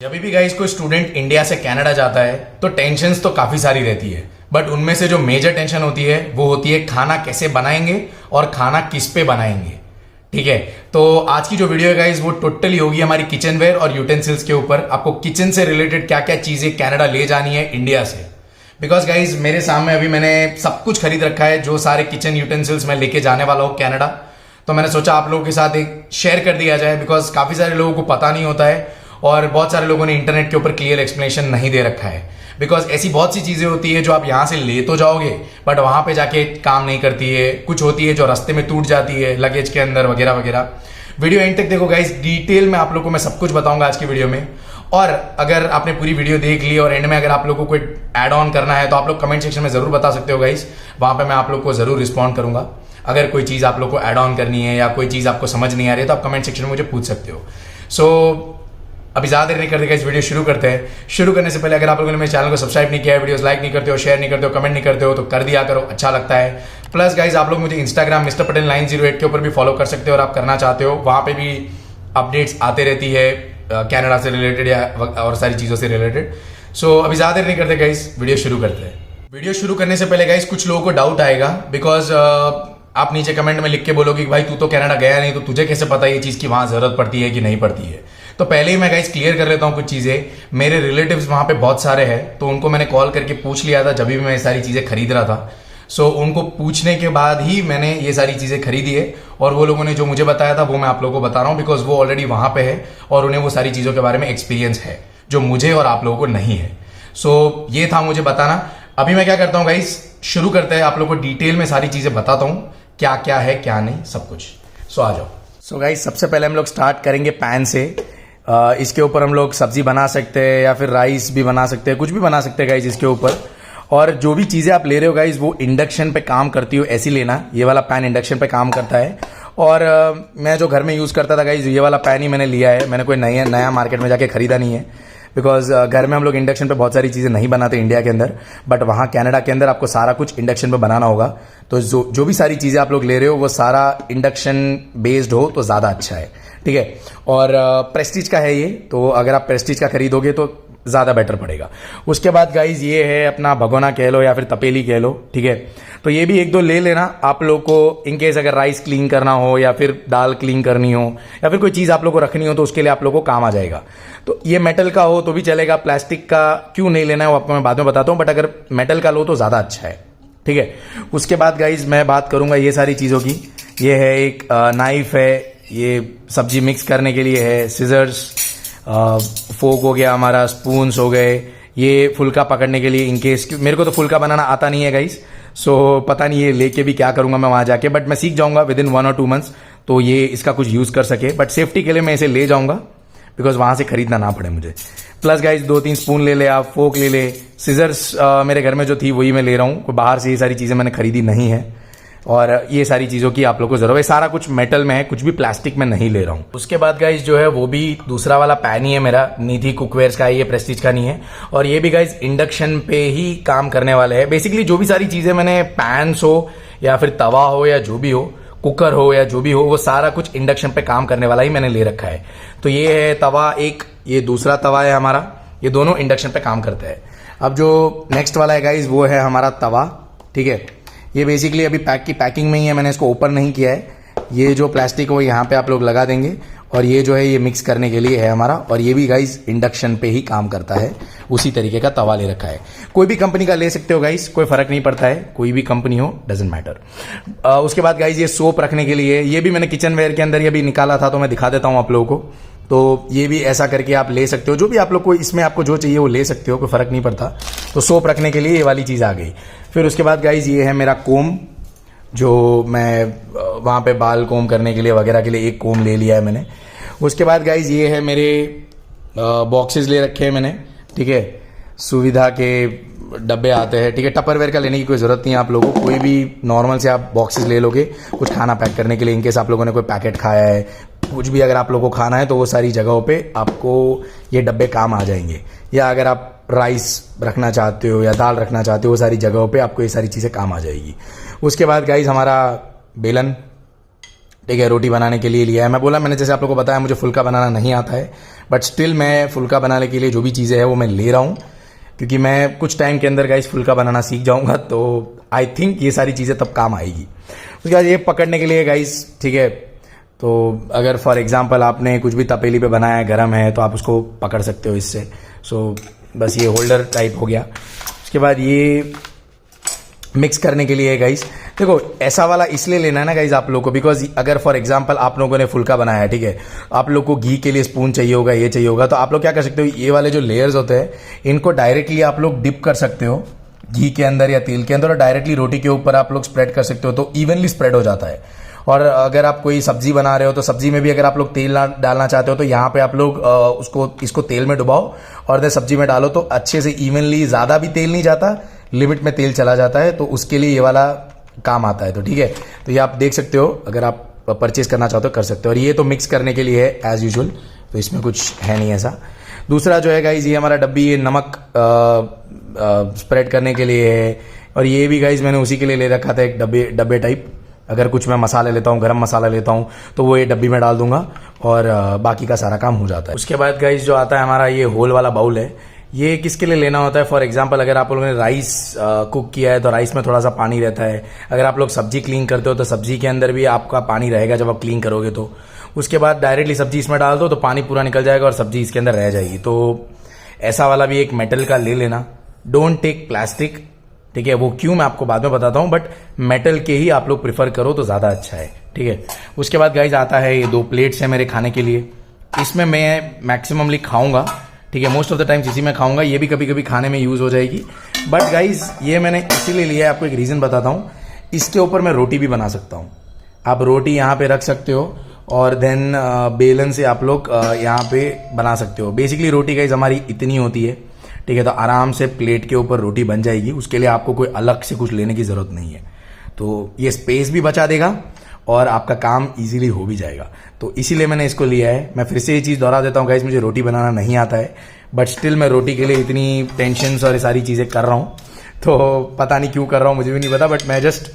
जब भी गाइस कोई स्टूडेंट इंडिया से कनाडा जाता है तो टेंशन्स तो काफी सारी रहती है, बट उनमें से जो मेजर टेंशन होती है वो होती है खाना कैसे बनाएंगे और खाना किस पे बनाएंगे। ठीक है, तो आज की जो वीडियो है गाइस वो टोटली होगी हमारी किचनवेयर और यूटेंसिल्स के ऊपर। आपको किचन से रिलेटेड क्या क्या चीजें कनाडा ले जानी है इंडिया से, बिकॉज गाइज मेरे सामने अभी मैंने सब कुछ खरीद रखा है जो सारे किचन यूटेंसिल्स मैं लेके जाने वाला हूँ कनाडा। तो मैंने सोचा आप लोगों के साथ एक शेयर कर दिया जाए, बिकॉज काफी सारे लोगों को पता नहीं होता है और बहुत सारे लोगों ने इंटरनेट के ऊपर क्लियर एक्सप्लेनेशन नहीं दे रखा है। बिकॉज ऐसी बहुत सी चीजें होती है जो आप यहां से ले तो जाओगे बट वहां पे जाके काम नहीं करती है, कुछ होती है जो रास्ते में टूट जाती है लगेज के अंदर वगैरह वगैरह। वीडियो एंड तक देखो गाइस, डिटेल में आप लोगों को मैं सब कुछ बताऊंगा आज की वीडियो में। और अगर आपने पूरी वीडियो देख ली और एंड में अगर आप लोगों को कोई ऐड ऑन करना है तो आप लोग कमेंट सेक्शन में जरूर बता सकते हो गाइस, वहां पे मैं आप लोग को जरूर रिस्पॉन्ड करूंगा। अगर कोई चीज आप लोग को ऐड ऑन करनी है या कोई चीज आपको समझ नहीं आ रही है तो आप कमेंट सेक्शन में मुझे पूछ सकते हो। सो अभी ज्यादा देर नहीं करते गाइस, वीडियो शुरू करते हैं। शुरू करने से पहले अगर आप लोगों ने मेरे चैनल को सब्सक्राइब नहीं किया है, वीडियोस लाइक नहीं करते हो, शेयर नहीं करते हो, कमेंट नहीं करते हो तो कर दिया करो, अच्छा लगता है। प्लस गाइस आप लोग मुझे इंस्टाग्राम मिस्टर पटेल 908 के ऊपर भी फॉलो कर सकते हो और आप करना चाहते हो, वहां पे भी अपडेट्स आते रहती है कनाडा से रिलेटेड या और सारी चीजों से रिलेटेड। सो अभी ज्यादा देर नहीं करते गाइस, वीडियो शुरू करते हैं। वीडियो शुरू करने से पहले गाइस कुछ लोगों को डाउट आएगा, बिकॉज आप नीचे कमेंट में लिख के बोलोगे कि भाई तू तो कनाडा गया नहीं तो तुझे कैसे पता ये चीज की वहां जरूरत पड़ती है कि नहीं पड़ती है। तो पहले ही मैं गाइस क्लियर कर लेता हूं कुछ चीजें। मेरे रिलेटिव्स वहां पे बहुत सारे हैं तो उनको मैंने कॉल करके पूछ लिया था जब भी मैं ये सारी चीजें खरीद रहा था। सो उनको पूछने के बाद ही मैंने ये सारी चीजें खरीदी है और वो लोगों ने जो मुझे बताया था वो मैं आप लोगों को बता रहा हूं, बिकॉज वो ऑलरेडी वहां पे है और उन्हें वो सारी चीजों के बारे में एक्सपीरियंस है जो मुझे और आप लोगों को नहीं है। सो ये था मुझे बताना। अभी मैं क्या करता हूं गाइस, शुरू करते हैं, आप लोगों को डिटेल में सारी चीजें बताता हूं क्या क्या है क्या नहीं सब कुछ। सो आ जाओ। सो गाइस सबसे पहले हम लोग स्टार्ट करेंगे पैन से। इसके ऊपर हम लोग सब्जी बना सकते हैं या फिर राइस भी बना सकते हैं, कुछ भी बना सकते हैं गाइस इसके ऊपर। और जो भी चीजें आप ले रहे हो गाइस वो इंडक्शन पे काम करती हो ऐसी लेना। ये वाला पैन इंडक्शन पे काम करता है और मैं जो घर में यूज करता था गाइस ये वाला पैन ही मैंने लिया है। मैंने कोई नया मार्केट में जाके खरीदा नहीं है, बिकॉज घर में हम लोग इंडक्शन पे बहुत सारी चीजें नहीं बनाते इंडिया के अंदर, बट वहां कनाडा के अंदर आपको सारा कुछ इंडक्शन पे बनाना होगा। तो जो भी सारी चीजें आप लोग ले रहे हो वो सारा इंडक्शन बेस्ड हो तो ज्यादा अच्छा है। ठीक है, और प्रेस्टीज का है ये, तो अगर आप प्रेस्टीज का खरीदोगे तो ज्यादा बेटर पड़ेगा। उसके बाद गाइज ये है अपना भगोना कह लो या फिर तपेली कह लो। ठीक है, तो ये भी एक दो ले लेना आप लोग को, इनकेस अगर राइस क्लीन करना हो या फिर दाल क्लीन करनी हो या फिर कोई चीज आप लोग को रखनी हो तो उसके लिए आप लोग को काम आ जाएगा। तो ये मेटल का हो तो भी चलेगा, प्लास्टिक का क्यों नहीं लेना है वो आपको मैं बाद में बताता हूं, बट अगर मेटल का लो तो ज्यादा अच्छा है। ठीक है, उसके बाद गाइज मैं बात करूंगा ये सारी चीजों की। ये है एक नाइफ है, ये सब्जी मिक्स करने के लिए है, सीजर्स, फोक हो गया हमारा, स्पून्स हो गए, ये फुल्का पकड़ने के लिए इनकेस मेरे को तो फुल्का बनाना आता नहीं है गाइस। सो पता नहीं ये लेके भी क्या करूंगा मैं वहां जाके, बट मैं सीख जाऊंगा विद इन 1 और 2 मंथ्स, तो ये इसका कुछ यूज कर सके। बट सेफ्टी के लिए मैं इसे ले जाऊंगा बिकॉज वहां से खरीदना ना पड़े मुझे। प्लस गाइस 2-3 स्पून ले ले आप, फोक ले ले, सीजर्स मेरे घर में जो थी वही मैं ले रहा हूँ, कोई बाहर से ये सारी चीजें मैंने खरीदी नहीं है। और ये सारी चीजों की आप लोग को जरूरत है, सारा कुछ मेटल में है, कुछ भी प्लास्टिक में नहीं ले रहा हूं। उसके बाद गाइज जो है वो भी दूसरा वाला पैन ही है मेरा, निधि कुकवेयर्स का है, ये प्रेस्टीज का नहीं है। और ये भी गाइज इंडक्शन पे ही काम करने वाले हैं। बेसिकली जो भी सारी चीजें मैंने, पैन्स हो या फिर तवा हो या जो भी हो, कुकर हो या जो भी हो, वो सारा कुछ इंडक्शन पे काम करने वाला ही मैंने ले रखा है। तो ये है तवा एक, ये दूसरा तवा है हमारा, ये दोनों इंडक्शन पे काम करते हैं। अब जो नेक्स्ट वाला है गाइज वो है हमारा तवा। ठीक है, ये बेसिकली अभी पैकिंग में ही है, मैंने इसको ओपन नहीं किया है। ये जो प्लास्टिक वो यहाँ पे आप लोग लगा देंगे और ये जो है ये मिक्स करने के लिए है हमारा। और ये भी गाइस इंडक्शन पे ही काम करता है, उसी तरीके का तवा ले रखा है। कोई भी कंपनी का ले सकते हो गाइस, कोई फर्क नहीं पड़ता है, कोई भी कंपनी हो, डजेंट मैटर। उसके बाद गाइस ये सोप रखने के लिए, ये भी मैंने किचन वेयर के अंदर ये भी निकाला था तो मैं दिखा देता हूँ आप लोगों को। तो ये भी ऐसा करके आप ले सकते हो, जो भी आप लोग को इसमें आपको जो चाहिए वो ले सकते हो, कोई फर्क नहीं पड़ता। तो सोप रखने के लिए ये वाली चीज आ गई। फिर उसके बाद गाइज ये है मेरा कोम, जो मैं वहां पे बाल कोम करने के लिए वगैरह के लिए एक कोम ले लिया है मैंने। उसके बाद गाइज ये है मेरे बॉक्सेस ले रखे हैं मैंने। ठीक है, सुविधा के डब्बे आते हैं। ठीक है, टपरवेयर का लेने की कोई जरूरत नहीं है आप लोगों को, कोई भी नॉर्मल से आप बॉक्सेस ले लोगे कुछ खाना पैक करने के लिए, इनकेस आप लोगों ने कोई पैकेट खाया है, कुछ भी अगर आप लोगों को खाना है तो वो सारी जगहों पे आपको ये डब्बे काम आ जाएंगे। या अगर आप राइस रखना चाहते हो या दाल रखना चाहते हो, वो सारी जगहों पे आपको ये सारी चीजें काम आ जाएगी। उसके बाद गाइज हमारा बेलन, ठीक है, रोटी बनाने के लिए लिया है। मैं बोला, मैंने जैसे आप लोगों को बताया मुझे फुल्का बनाना नहीं आता है, बट स्टिल मैं फुल्का बनाने के लिए जो भी चीज़ें हैं वो मैं ले रहा हूँ, क्योंकि मैं कुछ टाइम के अंदर गाइस फुल्का बनाना सीख जाऊंगा, तो आई थिंक ये सारी चीज़ें तब काम आएगी। उसके बाद ये पकड़ने के लिए गाइस, ठीक है, तो अगर फॉर एग्जांपल आपने कुछ भी तपेली पे बनाया है, गर्म है, तो आप उसको पकड़ सकते हो इससे। सो बस ये होल्डर टाइप हो गया। उसके बाद ये मिक्स करने के लिए गाइस, देखो ऐसा वाला इसलिए लेना है ना गाइस आप लोगों को, बिकॉज अगर फॉर एग्जांपल आप लोगों ने फुल्का बनाया है, ठीक है, आप लोग को घी के लिए स्पून चाहिए होगा, ये चाहिए होगा, तो आप लोग क्या कर सकते हो, ये वाले जो लेयर्स होते हैं इनको डायरेक्टली आप लोग डिप कर सकते हो घी के अंदर या तेल के अंदर, और डायरेक्टली रोटी के ऊपर आप लोग स्प्रेड कर सकते हो, तो इवनली स्प्रेड हो जाता है। और अगर आप कोई सब्जी बना रहे हो तो सब्जी में भी अगर आप लोग तेल डालना चाहते हो तो यहाँ पे आप लोग इसको तेल में डुबाओ और देन सब्जी में डालो, तो अच्छे से इवनली, ज़्यादा भी तेल नहीं जाता, लिमिट में तेल चला जाता है, तो उसके लिए ये वाला काम आता है। तो ठीक है, तो ये आप देख सकते हो, अगर आप परचेज करना चाहते हो कर सकते हो। और ये तो मिक्स करने के लिए है एज यूजुअल, तो इसमें कुछ है नहीं ऐसा। दूसरा जो है गाइज, ये हमारा डब्बी, ये नमक स्प्रेड करने के लिए है, और ये भी गाइज मैंने उसी के लिए ले रखा था, एक डब्बे टाइप। अगर कुछ मैं मसाले लेता हूँ, गरम मसाला लेता हूँ, तो वो ये डब्बी में डाल दूंगा और बाकी का सारा काम हो जाता है। उसके बाद गाइज जो आता है हमारा ये होल वाला बाउल है, ये किसके लिए लेना होता है, फॉर एग्जांपल अगर आप लोगों ने राइस कुक किया है तो राइस में थोड़ा सा पानी रहता है। अगर आप लोग सब्जी क्लीन करते हो तो सब्जी के अंदर भी आपका पानी रहेगा जब आप क्लीन करोगे, तो उसके बाद डायरेक्टली सब्जी इसमें डाल दो तो पानी पूरा निकल जाएगा और सब्जी इसके अंदर रह जाएगी। तो ऐसा वाला भी एक मेटल का ले लेना, डोंट टेक प्लास्टिक, ठीक है, वो क्यों मैं आपको बाद में बताता हूँ, बट मेटल के ही आप लोग प्रिफर करो तो ज़्यादा अच्छा है, ठीक है। उसके बाद गाइज आता है ये 2 प्लेट्स है मेरे खाने के लिए, इसमें मैं मैक्सिममली खाऊंगा, ठीक है, मोस्ट ऑफ द टाइम्स इसी में खाऊंगा, ये भी कभी कभी खाने में यूज़ हो जाएगी। बट गाइज ये मैंने इसीलिए लिया है, आपको एक रीज़न बताता हूँ, इसके ऊपर मैं रोटी भी बना सकता हूँ। आप रोटी यहाँ पे रख सकते हो और देन बेलन से आप लोग यहाँ पे बना सकते हो। बेसिकली रोटी गाइज हमारी इतनी होती है, ठीक है, तो आराम से प्लेट के ऊपर रोटी बन जाएगी, उसके लिए आपको कोई अलग से कुछ लेने की ज़रूरत नहीं है। तो ये स्पेस भी बचा देगा और आपका काम इजीली हो भी जाएगा, तो इसीलिए मैंने इसको लिया है। मैं फिर से ये चीज़ दोहरा देता हूँ गाइस, मुझे रोटी बनाना नहीं आता है, बट स्टिल मैं रोटी के लिए इतनी टेंशन और ये सारी चीज़ें कर रहा हूँ, तो पता नहीं क्यों कर रहा हूँ, मुझे भी नहीं पता, बट मैं जस्ट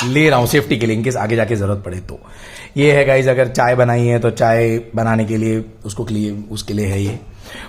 ले रहा हूँ सेफ्टी के लिए, इनकेस आगे जाके ज़रूरत पड़े तो। ये है गाइज, अगर चाय बनाई है तो चाय बनाने के लिए उसके लिए है ये।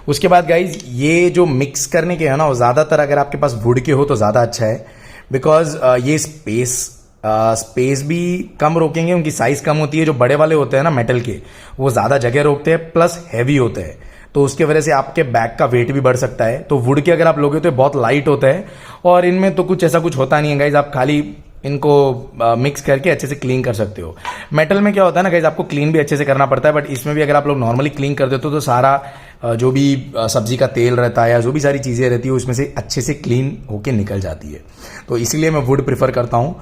उसके बाद गाइज ये जो मिक्स करने के है ना, वो ज़्यादातर अगर आपके पास वुड के हो तो ज़्यादा अच्छा है, बिकॉज ये स्पेस भी कम रोकेंगे, उनकी साइज कम होती है। जो बड़े वाले होते हैं ना मेटल के, वो ज़्यादा जगह रोकते हैं, प्लस हैवी होते हैं, तो उसके वजह से आपके बैग का वेट भी बढ़ सकता है। तो वुड के अगर आप लोगे तो बहुत लाइट होता है, और इनमें तो कुछ ऐसा कुछ होता नहीं है गाइज, आप खाली इनको मिक्स करके अच्छे से क्लीन कर सकते हो। मेटल में क्या होता है ना गाइज, आपको क्लीन भी अच्छे से करना पड़ता है, बट इसमें भी अगर आप लोग नॉर्मली क्लीन कर देते हो तो सारा जो भी सब्जी का तेल रहता है या जो भी सारी चीज़ें रहती है उसमें से अच्छे से क्लीन होके निकल जाती है, तो इसीलिए मैं वुड प्रेफर करता हूँ।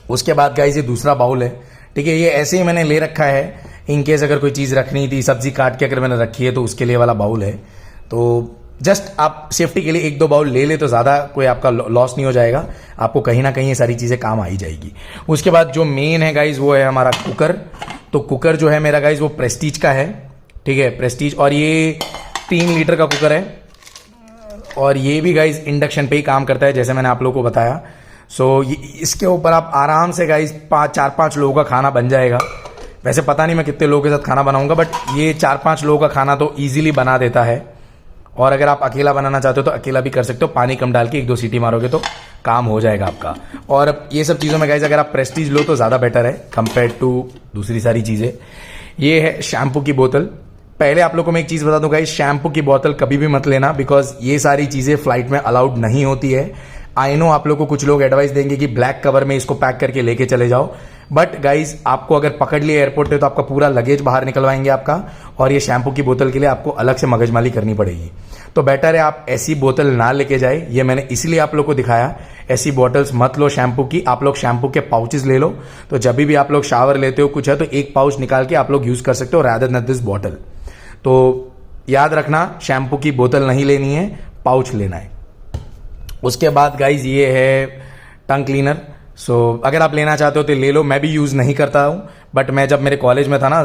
उसके बाद गाइज ये दूसरा बाउल है, ठीक है, ये ऐसे ही मैंने ले रखा है, इनकेस अगर कोई चीज़ रखनी थी, सब्जी काट के अगर मैंने रखी है तो उसके लिए वाला बाउल है। तो जस्ट आप सेफ्टी के लिए 1-2 बाउल ले ले तो ज़्यादा कोई आपका लॉस नहीं हो जाएगा, आपको कहीं ना कहीं ये सारी चीज़ें काम आ ही जाएगी। उसके बाद जो मेन है गाइज वो है हमारा कुकर। तो कुकर जो है मेरा गाइज वो प्रेस्टीज का है, ठीक है, प्रेस्टीज, और ये 3 लीटर का कुकर है, और ये भी गाइज इंडक्शन पे ही काम करता है जैसे मैंने आप लोगों को बताया। सो इसके ऊपर आप आराम से गाइज 4-5 लोगों का खाना बन जाएगा। वैसे पता नहीं मैं कितने लोगों के साथ खाना बनाऊंगा, बट ये 4-5 लोगों का खाना तो ईजिली बना देता है। और अगर आप अकेला बनाना चाहते हो तो अकेला भी कर सकते हो, पानी कम डाल के 1-2 सीटी मारोगे तो काम हो जाएगा आपका। और ये सब चीज़ों में गाइज अगर आप प्रेस्टीज लो तो ज़्यादा बेटर है कंपेयर टू दूसरी सारी चीज़ें। ये है शैम्पू की बोतल। पहले आप लोग को मैं एक चीज़ बता दूं गाइज, शैम्पू की बोतल कभी भी मत लेना, बिकॉज ये सारी चीज़ें फ्लाइट में अलाउड नहीं होती है। आई नो आप लोग को कुछ लोग एडवाइस देंगे कि ब्लैक कवर में इसको पैक करके लेके चले जाओ, बट गाइज आपको अगर पकड़ लिया एयरपोर्ट पे तो आपका पूरा लगेज बाहर निकलवाएंगे आपका, और ये शैम्पू की बोतल के लिए आपको अलग से मगजमारी करनी पड़ेगी। तो बेटर है आप ऐसी बोतल ना लेके जाए, ये मैंने इसलिए आप लोग को दिखाया। ऐसी बोतल्स मत लो शैम्पू की, आप लोग शैम्पू के पाउचेस ले लो, तो जब भी आप लोग शावर लेते हो कुछ है तो एक पाउच निकाल के आप लोग यूज कर सकते हो रादर देन दिस बॉटल। तो याद रखना, शैम्पू की बोतल नहीं लेनी है, पाउच लेना है। उसके बाद गाइज ये है टंग क्लीनर। सो अगर आप लेना चाहते हो तो ले लो, मैं भी यूज़ नहीं करता हूँ, बट मैं जब मेरे कॉलेज में था ना,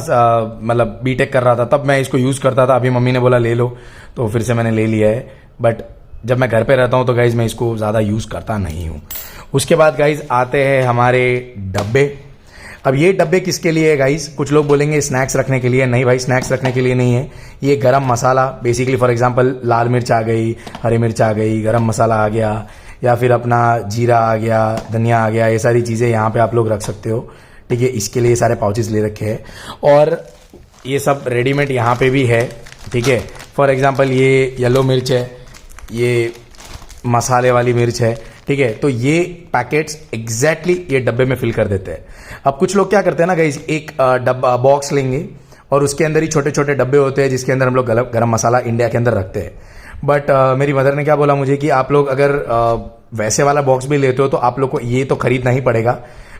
मतलब बीटेक कर रहा था, तब मैं इसको यूज़ करता था। अभी मम्मी ने बोला ले लो तो फिर से मैंने ले लिया है, बट जब मैं घर पे रहता हूँ तो गाइज मैं इसको ज़्यादा यूज़ करता नहीं हूँ। उसके बाद गाइज आते हैं हमारे डब्बे। अब ये डब्बे किसके लिए है गाइस? कुछ लोग बोलेंगे स्नैक्स रखने के लिए। नहीं भाई, स्नैक्स रखने के लिए नहीं है। ये गरम मसाला बेसिकली, फॉर एग्जांपल लाल मिर्च आ गई, हरी मिर्च आ गई, गरम मसाला आ गया, या फिर अपना जीरा आ गया, धनिया आ गया, ये सारी चीज़ें यहाँ पे आप लोग रख सकते हो। ठीक है, इसके लिए सारे पाउचेस ले रखे हैं और ये सब रेडीमेड यहाँ पे भी है। ठीक है, फॉर एग्जांपल ये येलो मिर्च है, ये मसाले वाली मिर्च है। ठीक है, तो ये पैकेट्स एग्जैक्टली ये डब्बे में फिल कर देते हैं। अब कुछ लोग क्या करते हैं ना गाइस, एक डब्बा बॉक्स लेंगे और उसके अंदर ही छोटे छोटे डब्बे होते हैं जिसके अंदर हम लोग गरम मसाला इंडिया के अंदर रखते हैं। बट मेरी मदर ने क्या बोला मुझे कि आप लोग अगर वैसे वाला बॉक्स भी लेते हो तो आप लोग को ये तो खरीदना ही पड़ेगा,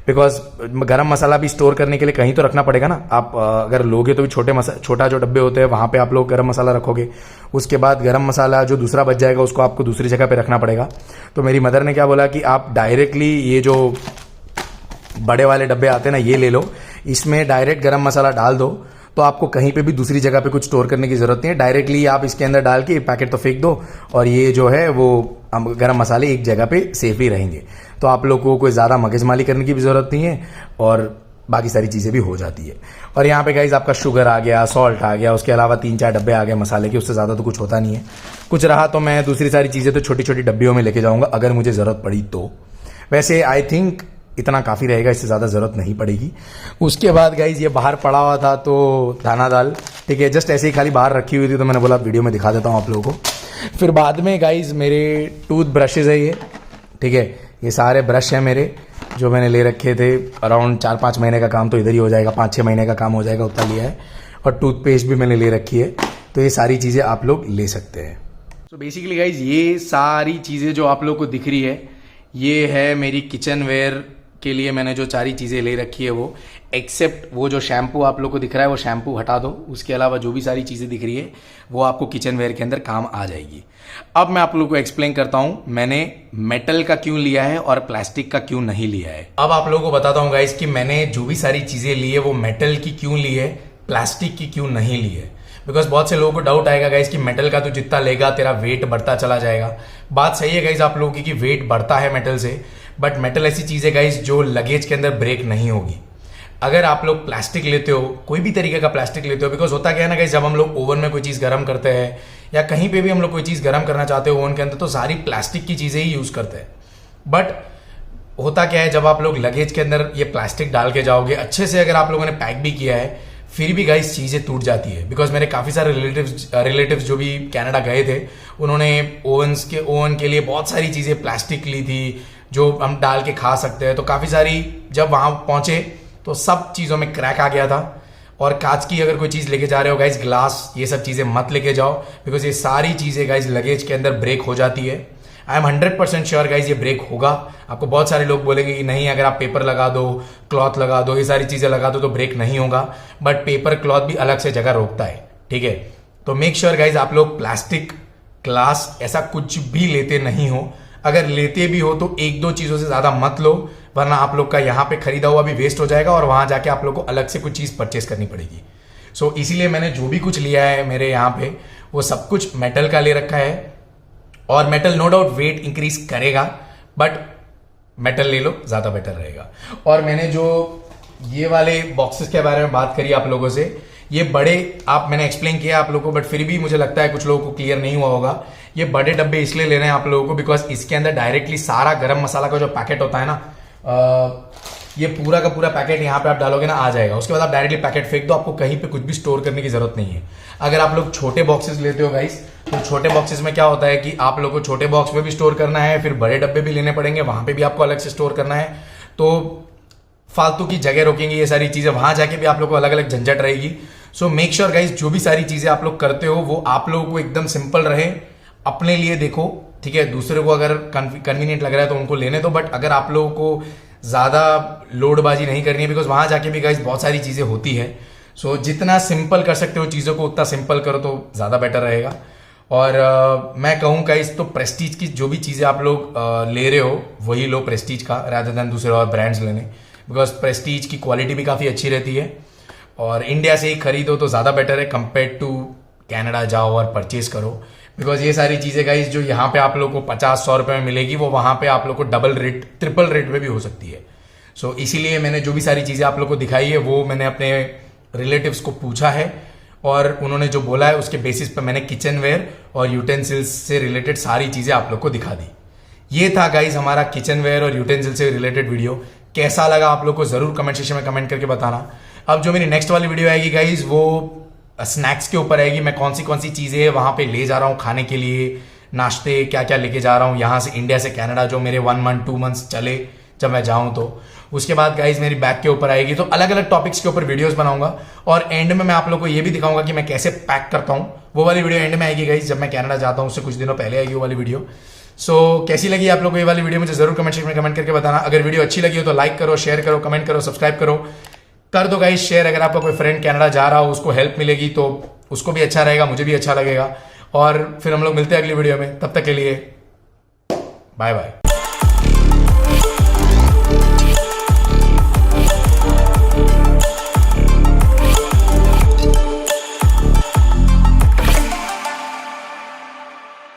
बिकॉज गरम मसाला भी स्टोर करने के लिए कहीं तो रखना पड़ेगा ना। आप अगर लोगे तो भी छोटा जो डब्बे होते हैं वहाँ पे आप लोग गरम मसाला रखोगे, उसके बाद गरम मसाला जो दूसरा बच जाएगा उसको आपको दूसरी जगह पे रखना पड़ेगा। तो मेरी मदर ने क्या बोला कि आप डायरेक्टली ये जो बड़े वाले डब्बे आते हैं ना, ये ले लो, इसमें डायरेक्ट गरम मसाला डाल दो, तो आपको कहीं पे भी दूसरी जगह पे कुछ स्टोर करने की जरूरत नहीं है। डायरेक्टली आप इसके अंदर डाल के पैकेट तो फेंक दो और ये जो है वो गरम मसाले एक जगह पे सेफली रहेंगे। तो आप लोग को कोई ज़्यादा मगजमारी करने की भी ज़रूरत नहीं है और बाकी सारी चीज़ें भी हो जाती है। और यहाँ पे गाइज आपका शुगर आ गया, सॉल्ट आ गया, उसके अलावा 3-4 डब्बे आ गए मसाले के, उससे ज़्यादा तो कुछ होता नहीं है। कुछ रहा तो मैं दूसरी सारी चीज़ें तो छोटी छोटी डब्बियों में लेके जाऊँगा अगर मुझे ज़रूरत पड़ी तो। वैसे आई थिंक इतना काफ़ी रहेगा, इससे ज़्यादा ज़रूरत नहीं पड़ेगी। उसके बाद गाइज ये बाहर पड़ा हुआ था तो दाना दाल, ठीक है, जस्ट ऐसे ही खाली बाहर रखी हुई थी तो मैंने बोला वीडियो में दिखा देता हूँ आप लोगों को। फिर बाद में गाइज मेरे टूथ ब्रशेज़ है ये, ठीक है, ये सारे ब्रश हैं मेरे जो मैंने ले रखे थे। अराउंड 4-5 महीने का काम तो इधर ही हो जाएगा, 5-6 महीने का काम हो जाएगा, उतना लिया है। और टूथपेस्ट भी मैंने ले रखी है, तो ये सारी चीज़ें आप लोग ले सकते हैं। तो बेसिकली गाइज ये सारी चीज़ें जो आप लोग को दिख रही है, ये है मेरी किचन वेयर के लिए मैंने जो सारी चीज़ें ले रखी है वो, एक्सेप्ट वो जो शैम्पू आप लोग को दिख रहा है वो शैम्पू हटा दो। उसके अलावा जो भी सारी चीज़ें दिख रही है वो आपको किचन वेयर के अंदर काम आ जाएगी। अब मैं आप लोग को एक्सप्लेन करता हूँ मैंने मेटल का क्यों लिया है और प्लास्टिक का क्यों नहीं लिया है। अब आप लोगों को बताता हूँ गाइस कि मैंने जो भी सारी चीज़ें ली है वो मेटल की क्यों ली है, प्लास्टिक की क्यों नहीं ली है। बिकॉज बहुत से लोगों को डाउट आएगा गाइस कि मेटल का तो जितना लेगा तेरा वेट बढ़ता चला जाएगा। बात सही है गाइस आप लोगों की कि वेट बढ़ता है मेटल से, बट मेटल ऐसी चीज़ है गाइस जो लगेज के अंदर ब्रेक नहीं होगी। अगर आप लोग प्लास्टिक लेते हो, कोई भी तरीके का प्लास्टिक लेते हो, बिकॉज होता क्या है ना गाइस, जब हम लोग ओवन में कोई चीज़ गर्म करते हैं या कहीं पे भी हम लोग कोई चीज़ गर्म करना चाहते हो ओवन के अंदर, तो सारी प्लास्टिक की चीज़ें ही यूज़ करते हैं। बट होता क्या है, जब आप लोग लगेज के अंदर ये प्लास्टिक डाल के जाओगे, अच्छे से अगर आप लोगों ने पैक भी किया है, फिर भी गाइस चीज़ें टूट जाती है। बिकॉज मेरे काफ़ी सारे रिलेटिव्स जो भी कनाडा गए थे, उन्होंने ओवन के लिए बहुत सारी चीज़ें प्लास्टिक ली थी जो हम डाल के खा सकते हैं। तो काफ़ी सारी जब वहाँ पहुँचे तो सब चीज़ों में क्रैक आ गया था। और कांच की अगर कोई चीज़ लेके जा रहे हो गाइस, ग्लास, ये सब चीज़ें मत लेके जाओ, बिकॉज ये सारी चीज़ें गाइस लगेज के अंदर ब्रेक हो जाती है। आई एम 100% श्योर गाइस ये ब्रेक होगा। आपको बहुत सारे लोग बोलेंगे कि नहीं, अगर आप पेपर लगा दो, क्लॉथ लगा दो, ये सारी चीज़ें लगा दो तो ब्रेक नहीं होगा। बट पेपर क्लॉथ भी अलग से जगह रोकता है, ठीक है। तो मेक श्योर गाइस आप लोग प्लास्टिक, ग्लास ऐसा कुछ भी लेते नहीं हो। अगर लेते भी हो तो 1-2 चीज़ों से ज़्यादा मत लो, वरना आप लोग का यहाँ पे खरीदा हुआ भी वेस्ट हो जाएगा और वहाँ जाके आप लोग को अलग से कुछ चीज़ परचेस करनी पड़ेगी। सो इसीलिए मैंने जो भी कुछ लिया है मेरे यहाँ पे वो सब कुछ मेटल का ले रखा है। और metal no doubt weight increase करेगा, बट मेटल ले लो, ज़्यादा बेटर रहेगा। और मैंने जो ये वाले बॉक्सेस के बारे में बात करी आप लोगों से, ये बड़े मैंने एक्सप्लेन किया आप लोगों को, बट फिर भी मुझे लगता है कुछ लोगों को क्लियर नहीं हुआ होगा। ये बड़े डब्बे इसलिए लेने हैं आप लोगों को बिकॉज इसके अंदर डायरेक्टली सारा गरम मसाला का जो पैकेट होता है ना, ये पूरा का पूरा पैकेट यहाँ पे आप डालोगे ना आ जाएगा। उसके बाद आप डायरेक्टली पैकेट फेंक दो, आपको कहीं पे कुछ भी स्टोर करने की जरूरत नहीं है। अगर आप लोग छोटे बॉक्सेस लेते हो गाइस, तो छोटे बॉक्सेस में क्या होता है कि आप लोग को छोटे बॉक्स में भी स्टोर करना है, फिर बड़े डब्बे भी लेने पड़ेंगे, वहां पे भी आपको अलग से स्टोर करना है। तो फालतू की जगह रोकेंगे ये सारी चीजें, वहां जाके भी आप लोग को अलग अलग झंझट रहेगी। सो मेक श्योर गाइस जो भी सारी चीजें आप लोग करते हो वो आप लोगों को एकदम सिंपल रहे, अपने लिए देखो, ठीक है। दूसरे को अगर कन्वीनियंट लग रहा है तो उनको लेने दो, बट अगर आप लोगों को ज्यादा लोडबाजी नहीं करनी है, बिकॉज वहां जाके भी गाइस बहुत सारी चीजें होती है। सो जितना सिंपल कर सकते हो चीजों को उतना सिंपल करो तो ज्यादा बेटर रहेगा। और मैं कहूँ गाइस तो प्रेस्टीज की जो भी चीजें आप लोग ले रहे हो वही लो प्रेस्टीज का, रादर देन दूसरे और ब्रांड्स लेने, बिकॉज प्रेस्टीज की क्वालिटी भी काफी अच्छी रहती है। और इंडिया से ही खरीदो तो ज़्यादा बेटर है कंपेयर टू कनाडा जाओ और परचेज करो। बिकॉज ये सारी चीज़ें गाइस जो यहाँ पे आप लोग को 50-100 रुपये में मिलेगी वो वहाँ पे आप लोग को डबल रेट, ट्रिपल रेट में भी हो सकती है। सो इसीलिए मैंने जो भी सारी चीज़ें आप लोग को दिखाई है वो मैंने अपने रिलेटिव्स को पूछा है और उन्होंने जो बोला है उसके बेसिस पर मैंने किचन वेयर और यूटेंसिल्स से रिलेटेड सारी चीज़ें आप लोग को दिखा दी। ये था गाइज हमारा किचन वेयर और यूटेंसिल से रिलेटेड वीडियो। कैसा लगा आप लोग को जरूर कमेंट सेक्शन में कमेंट करके बताना। अब जो मेरी नेक्स्ट वाली वीडियो आएगी गाइज वो स्नैक्स के ऊपर आएगी। मैं कौन सी चीज़ें वहाँ पे ले जा रहा हूँ खाने के लिए, नाश्ते क्या क्या लेके जा रहा हूँ यहाँ से इंडिया से कनाडा, जो मेरे 1 मंथ 2 मंथ्स चले जब मैं जाऊँ तो। उसके बाद गाइज मेरी बैग के ऊपर आएगी। तो अलग अलग टॉपिक्स के ऊपर वीडियोस बनाऊंगा और एंड में मैं आप लोग को ये भी दिखाऊंगा कि मैं कैसे पैक करता हूँ। वो वाली वीडियो एंड में आएगी गाइज, जब मैं कनाडा जाता हूँ उससे कुछ दिनों पहले आएगी वो वाली वीडियो। सो कैसी लगी आप लोग को ये वाली वीडियो मुझे जरूर कमेंट सेक्शन में कमेंट करके बताना। अगर वीडियो अच्छी लगी हो तो लाइक करो, शेयर करो, कमेंट करो, सब्सक्राइब करो, कर दो गाइज शेयर। अगर आपका कोई फ्रेंड कनाडा जा रहा हो उसको हेल्प मिलेगी तो उसको भी अच्छा रहेगा, मुझे भी अच्छा लगेगा। और फिर हम लोग मिलते हैं अगली वीडियो में, तब तक के लिए बाय बाय।